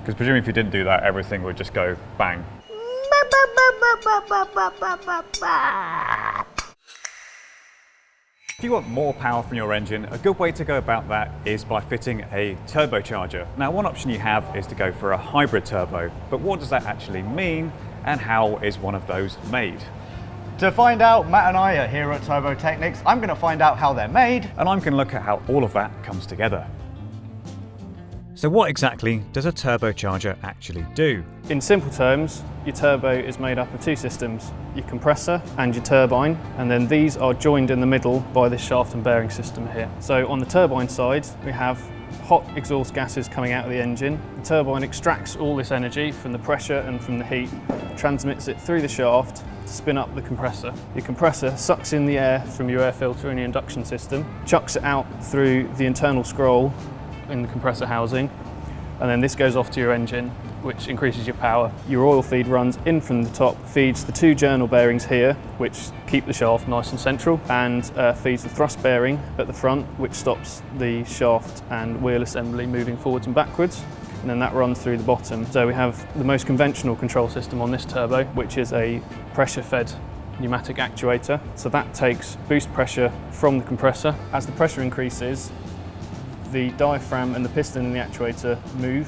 Because presumably if you didn't do that, everything would just go bang. If you want more power from your engine, a good way to go about that is by fitting a turbocharger. Now, one option you have is to go for a hybrid turbo, but what does that actually mean and how is one of those made? To find out, Matt and I are here at Turbo Technics. I'm going to find out how they're made. And I'm going to look at how all of that comes together. So what exactly does a turbocharger actually do? In simple terms, your turbo is made up of two systems, your compressor and your turbine, and then these are joined in the middle by this shaft and bearing system here. So on the turbine side, we have hot exhaust gases coming out of the engine. The turbine extracts all this energy from the pressure and from the heat, transmits it through the shaft to spin up the compressor. Your compressor sucks in the air from your air filter in your induction system, chucks it out through the internal scroll in the compressor housing, and then this goes off to your engine, which increases your power. Your oil feed runs in from the top, feeds the two journal bearings here, which keep the shaft nice and central, and feeds the thrust bearing at the front, which stops the shaft and wheel assembly moving forwards and backwards. And then that runs through the bottom. So we have the most conventional control system on this turbo, which is a pressure-fed pneumatic actuator. So that takes boost pressure from the compressor. As the pressure increases, the diaphragm and the piston in the actuator move,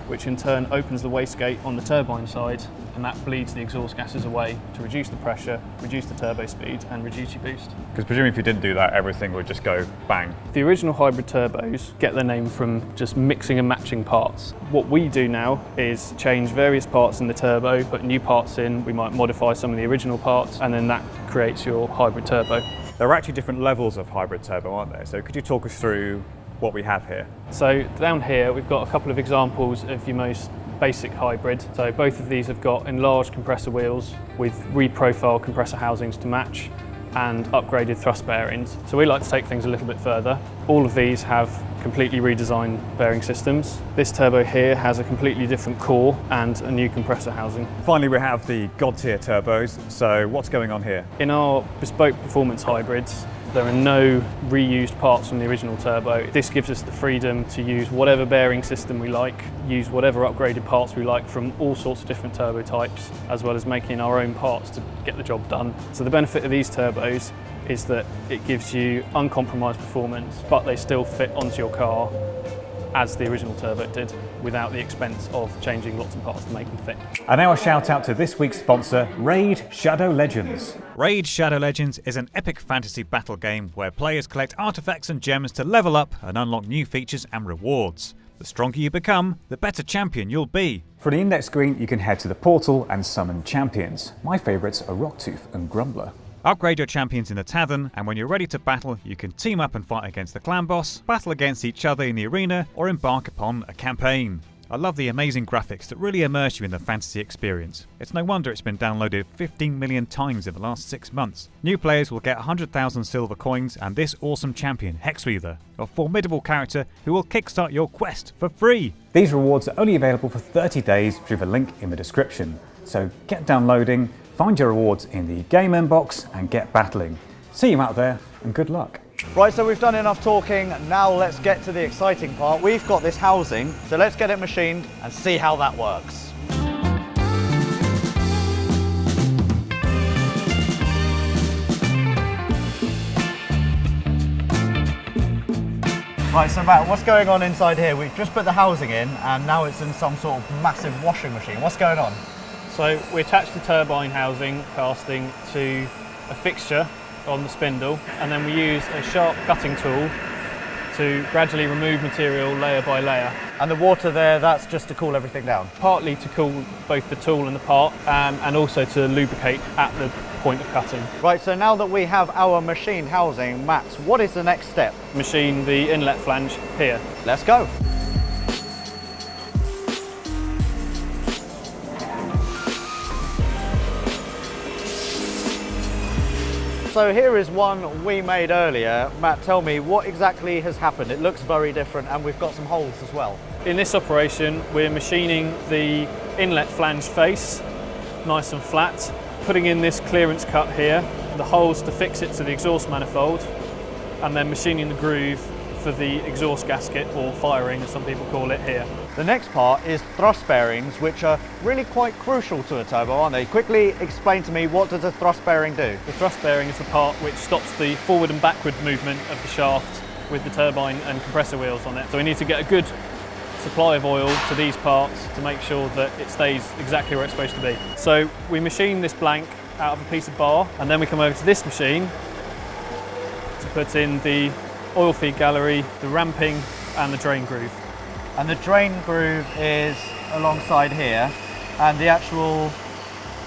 which in turn opens the wastegate on the turbine side, and that bleeds the exhaust gases away to reduce the pressure, reduce the turbo speed and reduce your boost. Because presumably if you didn't do that, everything would just go bang. The original hybrid turbos get their name from just mixing and matching parts. What we do now is change various parts in the turbo, put new parts in, we might modify some of the original parts, and then that creates your hybrid turbo. There are actually different levels of hybrid turbo, aren't there? So could you talk us through what we have here? So down here we've got a couple of examples of your most basic hybrid. So both of these have got enlarged compressor wheels with reprofiled compressor housings to match and upgraded thrust bearings. So we like to take things a little bit further. All of these have completely redesigned bearing systems. This turbo here has a completely different core and a new compressor housing. Finally, we have the God tier turbos. So what's going on here? In our bespoke performance hybrids, there are no reused parts from the original turbo. This gives us the freedom to use whatever bearing system we like, use whatever upgraded parts we like from all sorts of different turbo types, as well as making our own parts to get the job done. So the benefit of these turbos is that it gives you uncompromised performance, but they still fit onto your car as the original turbo did, without the expense of changing lots of parts to make them fit. And now a shout out to this week's sponsor, Raid Shadow Legends. Raid Shadow Legends is an epic fantasy battle game where players collect artifacts and gems to level up and unlock new features and rewards. The stronger you become, the better champion you'll be. For the index screen, you can head to the portal and summon champions. My favourites are Rocktooth and Grumbler. Upgrade your champions in the tavern, and when you're ready to battle, you can team up and fight against the clan boss, battle against each other in the arena, or embark upon a campaign. I love the amazing graphics that really immerse you in the fantasy experience. It's no wonder it's been downloaded 15 million times in the last 6 months. New players will get 100,000 silver coins and this awesome champion, Hexweaver, a formidable character who will kickstart your quest for free. These rewards are only available for 30 days through the link in the description. So get downloading, find your rewards in the game inbox and get battling. See you out there and good luck. Right, so we've done enough talking. Now let's get to the exciting part. We've got this housing, so let's get it machined and see how that works. Right, so Matt, what's going on inside here? We've just put the housing in and now it's in some sort of massive washing machine. What's going on? So we attach the turbine housing casting to a fixture on the spindle, and then we use a sharp cutting tool to gradually remove material layer by layer. And the water there, that's just to cool everything down? Partly to cool both the tool and the part, and also to lubricate at the point of cutting. Right, so now that we have our machined housing, Matt, what is the next step? Machine the inlet flange here. Let's go. So here is one we made earlier. Matt, tell me, what exactly has happened? It looks very different and we've got some holes as well. In this operation, we're machining the inlet flange face, nice and flat, putting in this clearance cut here, the holes to fix it to the exhaust manifold, and then machining the groove for the exhaust gasket, or firing as some people call it, here. The next part is thrust bearings, which are really quite crucial to a turbo, aren't they? Quickly explain to me, what does a thrust bearing do? The thrust bearing is the part which stops the forward and backward movement of the shaft with the turbine and compressor wheels on it. So we need to get a good supply of oil to these parts to make sure that it stays exactly where it's supposed to be. So we machine this blank out of a piece of bar, and then we come over to this machine to put in the oil feed gallery, the ramping and the drain groove. And the drain groove is alongside here, and the actual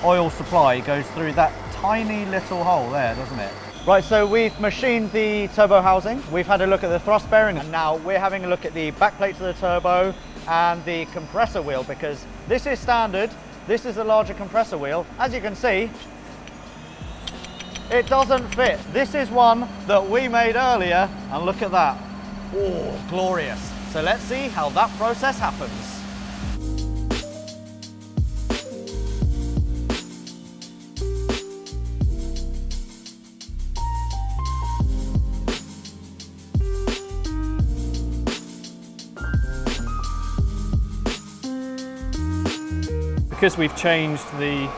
oil supply goes through that tiny little hole there, doesn't it? Right, so we've machined the turbo housing, we've had a look at the thrust bearing, and now we're having a look at the back plates of the turbo and the compressor wheel, because this is standard, this is a larger compressor wheel. As you can see, it doesn't fit. This is one that we made earlier, and look at that. Oh, glorious. So let's see how that process happens. Because we've changed the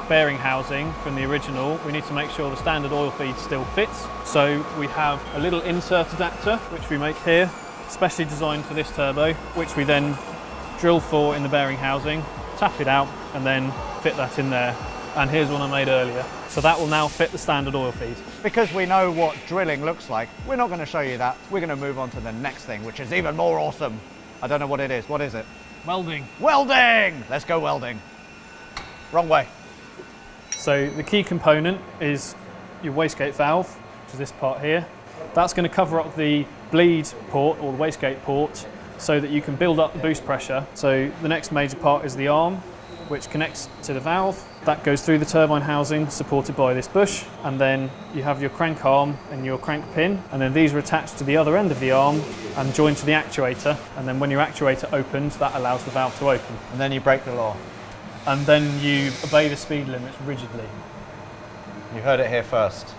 bearing housing from the original, we need to make sure the standard oil feed still fits. So we have a little insert adapter, which we make here, specially designed for this turbo, which we then drill for in the bearing housing, tap it out, and then fit that in there. And here's one I made earlier. So that will now fit the standard oil feed. Because we know what drilling looks like, we're not going to show you that. We're going to move on to the next thing, which is even more awesome. I don't know what it is. What is it? Welding. Welding! Let's go welding. Wrong way. So the key component is your wastegate valve, which is this part here. That's going to cover up the bleed port or the wastegate port so that you can build up the boost pressure. So the next major part is the arm, which connects to the valve. That goes through the turbine housing, supported by this bush, and then you have your crank arm and your crank pin, and then these are attached to the other end of the arm and joined to the actuator, and then when your actuator opens, that allows the valve to open. And then you break the law. And then you obey the speed limits rigidly. You heard it here first.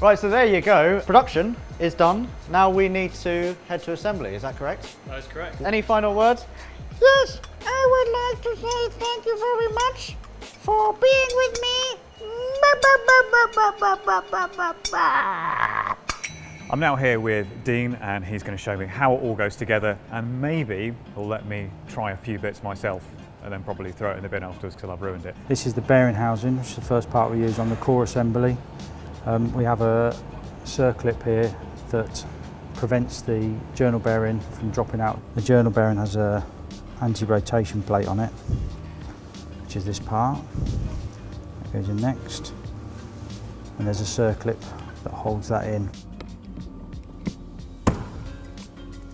Right, so there you go. Production is done. Now we need to head to assembly, is that correct? That is correct. Any final words? Yes, I would like to say thank you very much for being with me. I'm now here with Dean, and he's going to show me how it all goes together, and maybe he'll let me try a few bits myself and then probably throw it in the bin afterwards because I've ruined it. This is the bearing housing, which is the first part we use on the core assembly. We have a circlip here that prevents the journal bearing from dropping out. The journal bearing has a anti-rotation plate on it, which is this part. That goes in next. And there's a circlip that holds that in.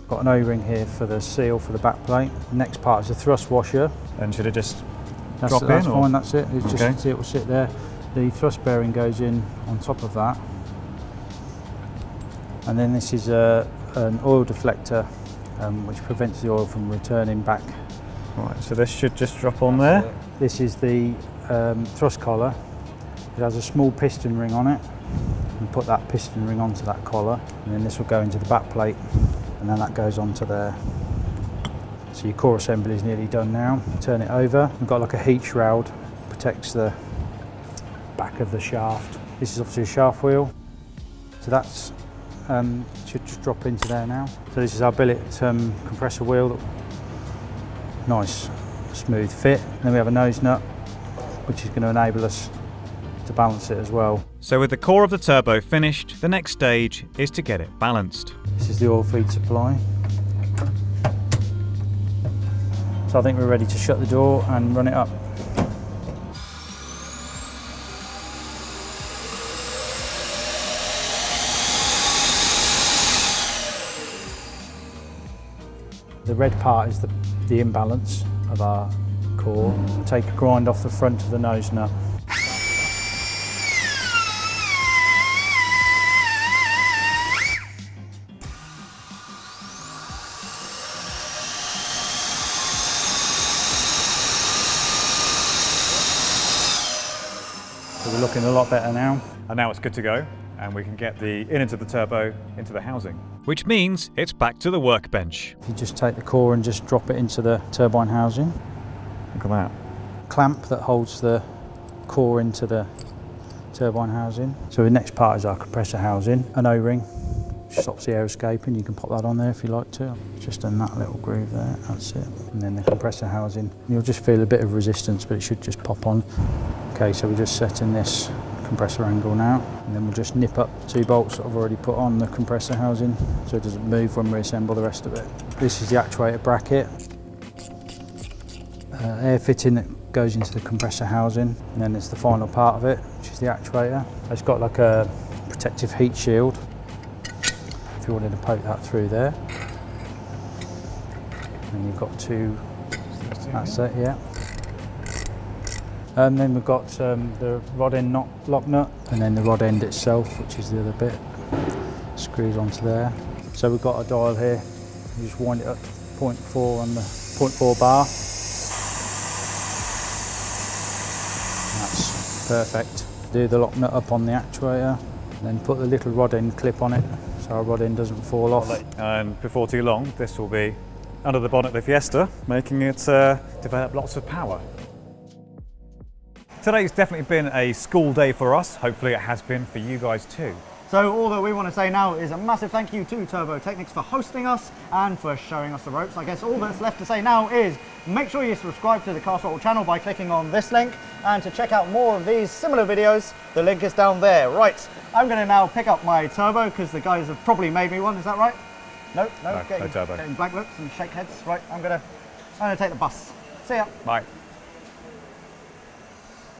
Got an O-ring here for the seal for the back plate. The next part is the thrust washer. And should it just That's drop in? fine, Or? that's it. It's Okay. just, it will sit there. The thrust bearing goes in on top of that. And then this is an oil deflector, which prevents the oil from returning back. Right, so this should just drop on there. This is the thrust collar. It has a small piston ring on it. And put that piston ring onto that collar, and then this will go into the back plate, and then that goes onto there. So your core assembly is nearly done now. Turn it over. We've got like a heat shroud, protects the back of the shaft. This is obviously a shaft wheel. So that's should just drop into there now. So this is our billet compressor wheel. Nice, smooth fit. And then we have a nose nut, which is going to enable us to balance it as well. So with the core of the turbo finished, the next stage is to get it balanced. This is the oil feed supply. So I think we're ready to shut the door and run it up. The red part is the imbalance of our core. Take a grind off the front of the nose nut. So we're looking a lot better now. And now it's good to go, and we can get the innards of the turbo into the housing. Which means it's back to the workbench. If you just take the core and just drop it into the turbine housing. Look at that. Clamp that holds the core into the turbine housing. So the next part is our compressor housing, an O-ring, which stops the air escaping. You can pop that on there if you like to. Just in that little groove there, that's it. And then the compressor housing. You'll just feel a bit of resistance, but it should just pop on. Okay, so we're just setting this compressor angle now, and then we'll just nip up 2 bolts that I've already put on the compressor housing so it doesn't move when we assemble the rest of it. This is the actuator bracket. Air fitting that goes into the compressor housing, and then it's the final part of it, which is the actuator. It's got like a protective heat shield if you wanted to poke that through there. And you've got 2, that's it, yeah. And then we've got the rod end lock nut, and then the rod end itself, which is the other bit, screws onto there. So we've got a dial here, you just wind it up to 0.4 on the 0.4 bar. That's perfect. Do the lock nut up on the actuator, and then put the little rod end clip on it so our rod end doesn't fall off. And before too long, this will be under the bonnet of the Fiesta, making it develop lots of power. Today's definitely been a school day for us. Hopefully it has been for you guys too. So all that we want to say now is a massive thank you to Turbo Technics for hosting us and for showing us the ropes. I guess all that's left to say now is make sure you subscribe to the Car Throttle channel by clicking on this link, and to check out more of these similar videos, the link is down there. Right, I'm going to now pick up my turbo because the guys have probably made me one, is that right? No, no turbo. Getting blank looks and shake heads. Right, I'm going to take the bus. See ya. Bye.